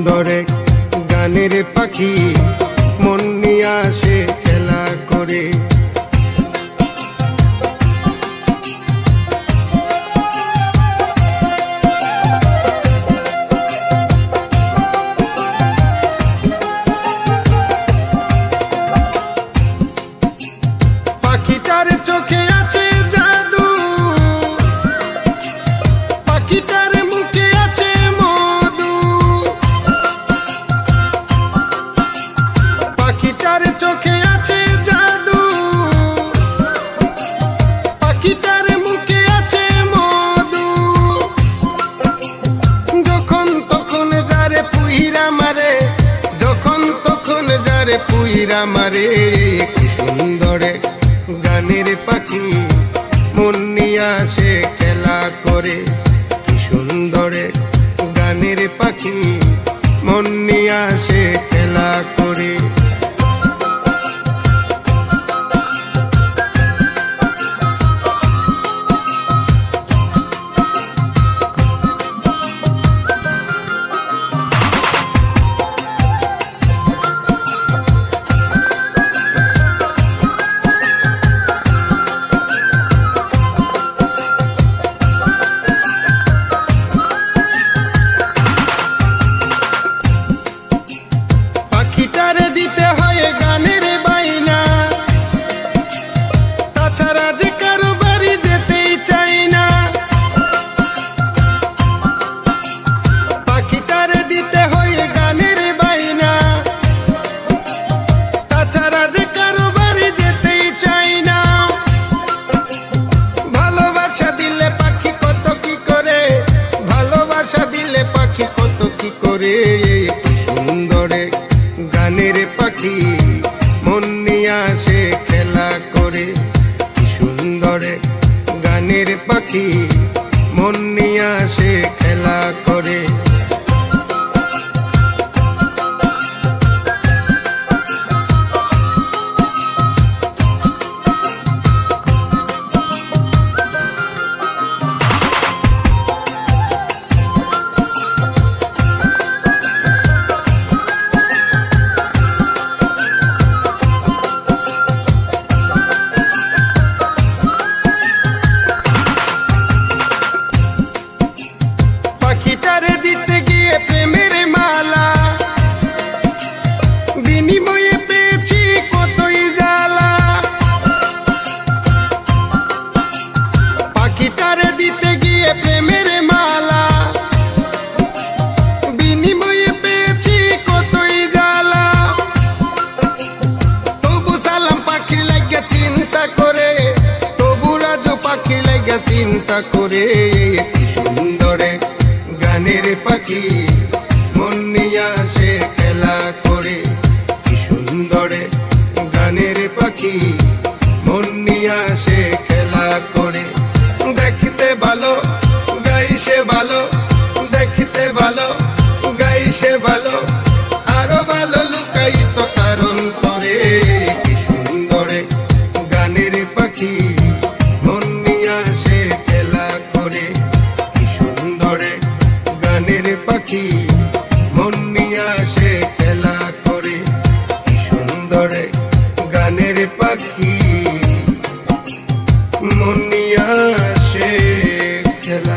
সুন্দর এক গানের পাখি মন নিয়ে আসে খেলা করে। পাখিটার চোখে আছে জাদু, পাখিটার মুখে আছে মধু, পাখিটার চোখে আছে জাদু, পাখিটার মুখে আছে মধু। যখন তখন যারে পুইরা মারে, যখন তখন যারে পুইরা মারে, কি সুন্দর এক গানের পাখি মন নিয়ে আসে খেলা করে। কি সুন্দর এক গানের পাখি মন নিয়ে আসে খেলা করে। পাখিটারে দিতে হয় গানের বাইনা, তাছাড়া যে কারো বাড়ি যেতেই চাই না। পাখিটারে দিতে হয় গানের বাইনা, তাছাড়া যে কারো বাড়ি যেতেই চাই না। ভালোবাসা দিলে পাখি কত কি করে, ভালোবাসা দিলে পাখি কত কি করে। সুন্দর এক গানের পাখি মন নিয়ে আসে খেলা করে। কি সুন্দর এক গানের পাখি মন নিয়ে আসে খেলা করে। পাখিটারে দিতে গিয়ে প্রেমের মালা, বিনিময়ে পেয়েছি কতই জ্বালা। পাখিটারে দিতে গিয়ে প্রেমের মালা, বিনিময়ে পেয়েছি কতই জ্বালা। তবু সালাম পাখির লাগিয়া চিন্তা করে, তবু রাজু পাখির লাগিয়া চিন্তা করে। কি সুন্দর এক গানের পাখি মন নিয়ে আসে খেলা করে। কি সুন্দর এক গানের পাখি মন নিয়ে আসে খেলা করে। দেখতে ভালো গাইছে ভালো, দেখতে ভালো গাইছে ভালো, আরো ভালো লুকায়িত তার অন্তরে। কি সুন্দর এক গানের পাখি মন নিয়ে আসে খেলা করে। কি সুন্দর এক গানের পাখি মন নিয়ে আসে খেলা করে। কি সুন্দর এক গানের পাখি মন নিয়ে আসে খেলা